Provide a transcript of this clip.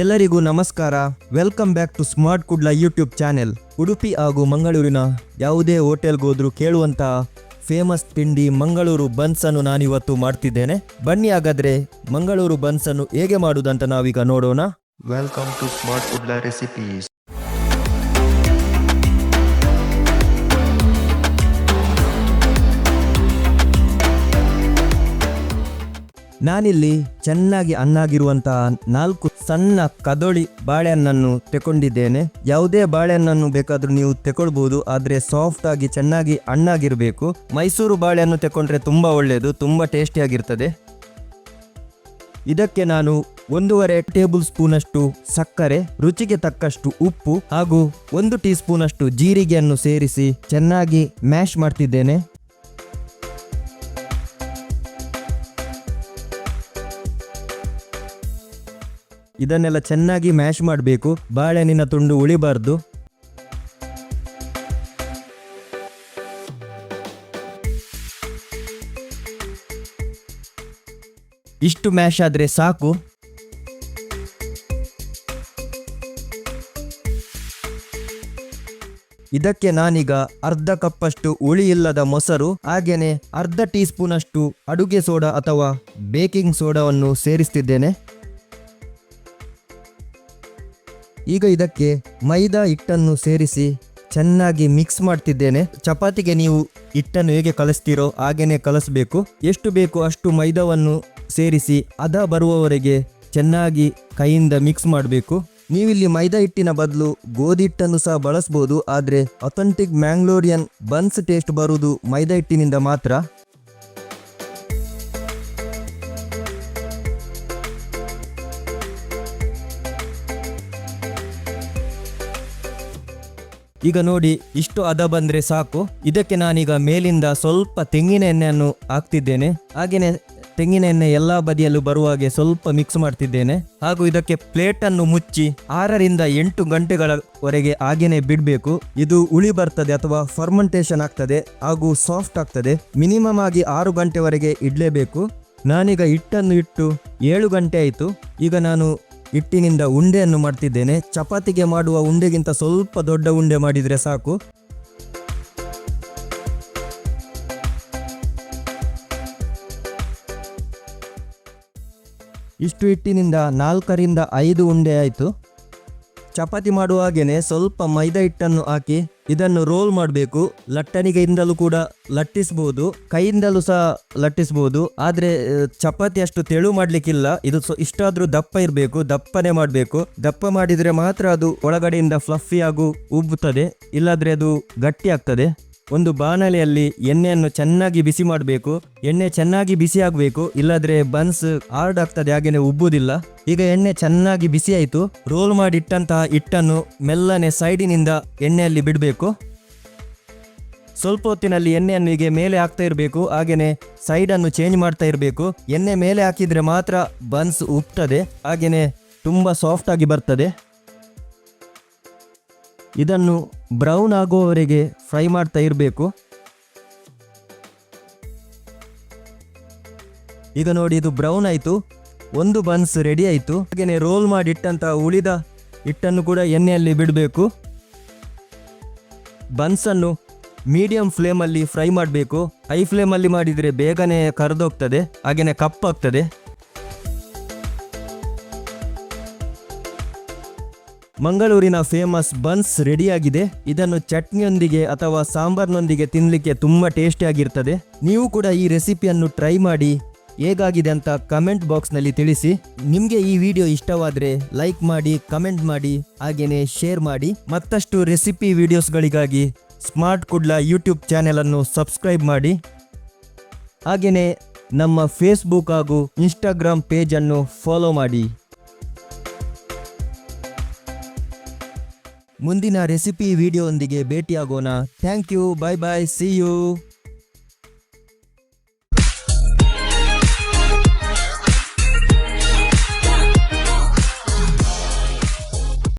ಎಲ್ಲರಿಗೂ ನಮಸ್ಕಾರ. Welcome back to Smart Kudla YouTube channel. Udupi ಹಾಗೂ ಮಂಗಳೂರಿನ ಯಾವುದೇ ಹೋಟೆಲ್ಗೋದ್ರೂ ಕೇಳುವಂತಹ ಫೇಮಸ್ ತಿಂಡಿ ಮಂಗಳೂರು ಬನ್ಸನ್ನು ನಾನಿವತ್ತು ಮಾಡ್ತಿದ್ದೇನೆ. ಬನ್ನಿ ಹಾಗಾದ್ರೆ ಮಂಗಳೂರು ಬನ್ಸನ್ನು ಹೇಗೆ ಮಾಡುವುದಂತ ನಾವೀಗ ನೋಡೋಣ. Welcome to Smart Kudla recipes. ನಾನಿಲ್ಲಿ ಚೆನ್ನಾಗಿ ಹಣ್ಣಾಗಿರುವಂತಹ 4 ಸಣ್ಣ ಕದಳಿ ಬಾಳೆಹಣ್ಣನ್ನು ತೆಕೊಂಡಿದ್ದೇನೆ. ಯಾವುದೇ ಬಾಳೆಹಣ್ಣನ್ನು ಬೇಕಾದ್ರೂ ನೀವು ತೆಕೊಳ್ಬಹುದು, ಆದರೆ ಸಾಫ್ಟ್ ಆಗಿ ಚೆನ್ನಾಗಿ ಹಣ್ಣಾಗಿರಬೇಕು. ಮೈಸೂರು ಬಾಳೆಹಣ್ಣು ತೆಕೊಂಡ್ರೆ ತುಂಬಾ ಒಳ್ಳೆಯದು, ತುಂಬಾ ಟೇಸ್ಟಿಯಾಗಿರ್ತದೆ. ಇದಕ್ಕೆ ನಾನು 1.5 ಟೇಬಲ್ ಸ್ಪೂನ್ ಅಷ್ಟು ಸಕ್ಕರೆ, ರುಚಿಗೆ ತಕ್ಕಷ್ಟು ಉಪ್ಪು ಹಾಗೂ 1 ಟೀ ಸ್ಪೂನ್ ಅಷ್ಟು ಜೀರಿಗೆಯನ್ನು ಸೇರಿಸಿ ಚೆನ್ನಾಗಿ ಮ್ಯಾಶ್ ಮಾಡ್ತಿದ್ದೇನೆ. ಇದನ್ನೆಲ್ಲ ಚೆನ್ನಾಗಿ ಮ್ಯಾಶ್ ಮಾಡಬೇಕು, ಬಾಳೆಹಣ್ಣಿನ ತುಂಡು ಉಳಿಬಾರ್ದು. ಇಷ್ಟು ಮ್ಯಾಶ್ ಆದರೆ ಸಾಕು. ಇದಕ್ಕೆ ನಾನೀಗ ಅರ್ಧ ಕಪ್ಪಷ್ಟು ಹುಳಿ ಇಲ್ಲದ ಮೊಸರು ಹಾಗೇನೆ ಅರ್ಧ ಟೀ ಸ್ಪೂನ್ ಅಷ್ಟು ಅಡುಗೆ ಸೋಡಾ ಅಥವಾ ಬೇಕಿಂಗ್ ಸೋಡಾವನ್ನು ಸೇರಿಸ್ತಿದ್ದೇನೆ. ಈಗ ಇದಕ್ಕೆ ಮೈದಾ ಹಿಟ್ಟನ್ನು ಸೇರಿಸಿ ಚೆನ್ನಾಗಿ ಮಿಕ್ಸ್ ಮಾಡ್ತಿದ್ದೇನೆ. ಚಪಾತಿಗೆ ನೀವು ಹಿಟ್ಟನ್ನು ಹೇಗೆ ಕಲಿಸ್ತೀರೋ ಹಾಗೇನೆ ಕಲಿಸ್ಬೇಕು. ಎಷ್ಟು ಬೇಕು ಅಷ್ಟು ಮೈದಾವನ್ನು ಸೇರಿಸಿ ಹದ ಬರುವವರೆಗೆ ಚೆನ್ನಾಗಿ ಕೈಯಿಂದ ಮಿಕ್ಸ್ ಮಾಡಬೇಕು. ನೀವಿಲ್ಲಿ ಮೈದಾ ಹಿಟ್ಟಿನ ಬದಲು ಗೋಧಿ ಹಿಟ್ಟನ್ನು ಸಹ ಬಳಸ್ಬೋದು, ಆದರೆ ಅಥೆಂಟಿಕ್ ಮ್ಯಾಂಗ್ಳೂರಿಯನ್ ಬನ್ಸ್ ಟೇಸ್ಟ್ ಬರುವುದು ಮೈದಾ ಹಿಟ್ಟಿನಿಂದ ಮಾತ್ರ. ಈಗ ನೋಡಿ, ಇಷ್ಟು ಹದ ಬಂದರೆ ಸಾಕು. ಇದಕ್ಕೆ ನಾನೀಗ ಮೇಲಿಂದ ಸ್ವಲ್ಪ ತೆಂಗಿನ ಎಣ್ಣೆಯನ್ನು ಹಾಕ್ತಿದ್ದೇನೆ. ಹಾಗೆಯೇ ತೆಂಗಿನ ಎಣ್ಣೆ ಎಲ್ಲ ಬದಿಯಲ್ಲೂ ಬರುವ ಹಾಗೆ ಸ್ವಲ್ಪ ಮಿಕ್ಸ್ ಮಾಡ್ತಿದ್ದೇನೆ. ಹಾಗೂ ಇದಕ್ಕೆ ಪ್ಲೇಟನ್ನು ಮುಚ್ಚಿ 6 ರಿಂದ 8 ಗಂಟೆಗಳವರೆಗೆ ಹಾಗೇನೆ ಬಿಡಬೇಕು. ಇದು ಉಳಿ ಬರ್ತದೆ ಅಥವಾ ಫರ್ಮೆಂಟೇಷನ್ ಆಗ್ತದೆ ಹಾಗೂ ಸಾಫ್ಟ್ ಆಗ್ತದೆ. ಮಿನಿಮಮ್ ಆಗಿ 6 ಗಂಟೆವರೆಗೆ ಇಡಲೇಬೇಕು. ನಾನೀಗ ಹಿಟ್ಟನ್ನು ಇಟ್ಟು 7 ಗಂಟೆ ಆಯಿತು. ಈಗ ನಾನು ಹಿಟ್ಟಿನಿಂದ ಉಂಡೆಯನ್ನು ಮಾಡ್ತಿದ್ದೇನೆ. ಚಪಾತಿಗೆ ಮಾಡುವ ಉಂಡೆಗಿಂತ ಸ್ವಲ್ಪ ದೊಡ್ಡ ಉಂಡೆ ಮಾಡಿದರೆ ಸಾಕು. ಇಷ್ಟು ಹಿಟ್ಟಿನಿಂದ 4 ರಿಂದ 5 ಉಂಡೆ ಆಯಿತು. ಚಪಾತಿ ಮಾಡುವ ಹಾಗೇನೆ ಸ್ವಲ್ಪ ಮೈದಾ ಹಿಟ್ಟನ್ನು ಹಾಕಿ ಇದನ್ನು ರೋಲ್ ಮಾಡಬೇಕು. ಲಟ್ಟಣಿಗೆಯಿಂದಲೂ ಕೂಡ ಲಟ್ಟಿಸ್ಬೋದು, ಕೈಯಿಂದಲೂ ಸಹ ಲಟ್ಟಿಸ್ಬೋದು. ಆದರೆ ಚಪಾತಿ ಅಷ್ಟು ತೆಳು ಮಾಡಲಿಕ್ಕಿಲ್ಲ. ಇದು ಇಷ್ಟಾದರೂ ದಪ್ಪ ಇರಬೇಕು, ದಪ್ಪನೆ ಮಾಡಬೇಕು. ದಪ್ಪ ಮಾಡಿದರೆ ಮಾತ್ರ ಅದು ಒಳಗಡೆಯಿಂದ ಫ್ಲಫಿ ಹಾಗೂ ಉಬ್ಬುತ್ತದೆ, ಇಲ್ಲಾದರೆ ಅದು ಗಟ್ಟಿ ಆಗ್ತದೆ. ಒಂದು ಬಾಣಲೆಯಲ್ಲಿ ಎಣ್ಣೆಯನ್ನು ಚೆನ್ನಾಗಿ ಬಿಸಿ ಮಾಡಬೇಕು. ಎಣ್ಣೆ ಚೆನ್ನಾಗಿ ಬಿಸಿ ಆಗಬೇಕು, ಇಲ್ಲಾದರೆ ಬನ್ಸ್ ಹಾರ್ಡ್ ಆಗ್ತದೆ, ಹಾಗೇನೆ ಉಬ್ಬುವುದಿಲ್ಲ. ಈಗ ಎಣ್ಣೆ ಚೆನ್ನಾಗಿ ಬಿಸಿ ಆಯಿತು. ರೋಲ್ ಮಾಡಿ ಇಟ್ಟಂತಹ ಹಿಟ್ಟನ್ನು ಮೆಲ್ಲನೆ ಸೈಡಿನಿಂದ ಎಣ್ಣೆಯಲ್ಲಿ ಬಿಡಬೇಕು. ಸ್ವಲ್ಪ ಹೊತ್ತಿನಲ್ಲಿ ಎಣ್ಣೆಯನ್ನು ಹೀಗೆ ಮೇಲೆ ಹಾಕ್ತಾ ಇರಬೇಕು, ಹಾಗೇನೆ ಸೈಡನ್ನು ಚೇಂಜ್ ಮಾಡ್ತಾ ಇರಬೇಕು. ಎಣ್ಣೆ ಮೇಲೆ ಹಾಕಿದರೆ ಮಾತ್ರ ಬನ್ಸ್ ಉಬ್ತದೆ, ಹಾಗೇನೆ ತುಂಬ ಸಾಫ್ಟ್ ಆಗಿ ಬರ್ತದೆ. ಇದನ್ನು ಬ್ರೌನ್ ಆಗುವವರೆಗೆ ಫ್ರೈ ಮಾಡ್ತಾ ಇರಬೇಕು. ಈಗ ನೋಡಿ, ಇದು ಬ್ರೌನ್ ಆಯಿತು. ಒಂದು ಬನ್ಸ್ ರೆಡಿ ಆಯಿತು. ಹಾಗೆಯೇ ರೋಲ್ ಮಾಡಿ ಇಟ್ಟಂಥ ಉಳಿದ ಹಿಟ್ಟನ್ನು ಕೂಡ ಎಣ್ಣೆಯಲ್ಲಿ ಬಿಡಬೇಕು. ಬನ್ಸನ್ನು ಮೀಡಿಯಂ ಫ್ಲೇಮಲ್ಲಿ ಫ್ರೈ ಮಾಡಬೇಕು. ಹೈ ಫ್ಲೇಮಲ್ಲಿ ಮಾಡಿದರೆ ಬೇಗನೆ ಕರೆದೋಗ್ತದೆ, ಹಾಗೆಯೇ ಕಪ್ಪಾಗ್ತದೆ. ಮಂಗಳೂರಿನ ಫೇಮಸ್ ಬನ್ಸ್ ರೆಡಿಯಾಗಿದೆ. ಇದನ್ನು ಚಟ್ನಿಯೊಂದಿಗೆ ಅಥವಾ ಸಾಂಬಾರ್ನೊಂದಿಗೆ ತಿನ್ನಲಿಕ್ಕೆ ತುಂಬ ಟೇಸ್ಟಿಯಾಗಿರ್ತದೆ. ನೀವು ಕೂಡ ಈ ರೆಸಿಪಿಯನ್ನು ಟ್ರೈ ಮಾಡಿ ಹೇಗಾಗಿದೆ ಅಂತ ಕಮೆಂಟ್ ಬಾಕ್ಸ್ನಲ್ಲಿ ತಿಳಿಸಿ. ನಿಮಗೆ ಈ ವಿಡಿಯೋ ಇಷ್ಟವಾದರೆ ಲೈಕ್ ಮಾಡಿ, ಕಮೆಂಟ್ ಮಾಡಿ, ಹಾಗೆಯೇ ಶೇರ್ ಮಾಡಿ. ಮತ್ತಷ್ಟು ರೆಸಿಪಿ ವಿಡಿಯೋಸ್ಗಳಿಗಾಗಿ ಸ್ಮಾರ್ಟ್ ಕುಡ್ಲ ಯೂಟ್ಯೂಬ್ ಚಾನೆಲನ್ನು ಸಬ್ಸ್ಕ್ರೈಬ್ ಮಾಡಿ. ಹಾಗೆಯೇ ನಮ್ಮ ಫೇಸ್ಬುಕ್ ಹಾಗೂ ಇನ್ಸ್ಟಾಗ್ರಾಮ್ ಪೇಜನ್ನು ಫಾಲೋ ಮಾಡಿ. ಮುಂದಿನ ರೆಸಿಪಿ ವಿಡಿಯೋದೊಂದಿಗೆ ಭೇಟಿಯಾಗೋಣ. Thank you, bye bye, see you.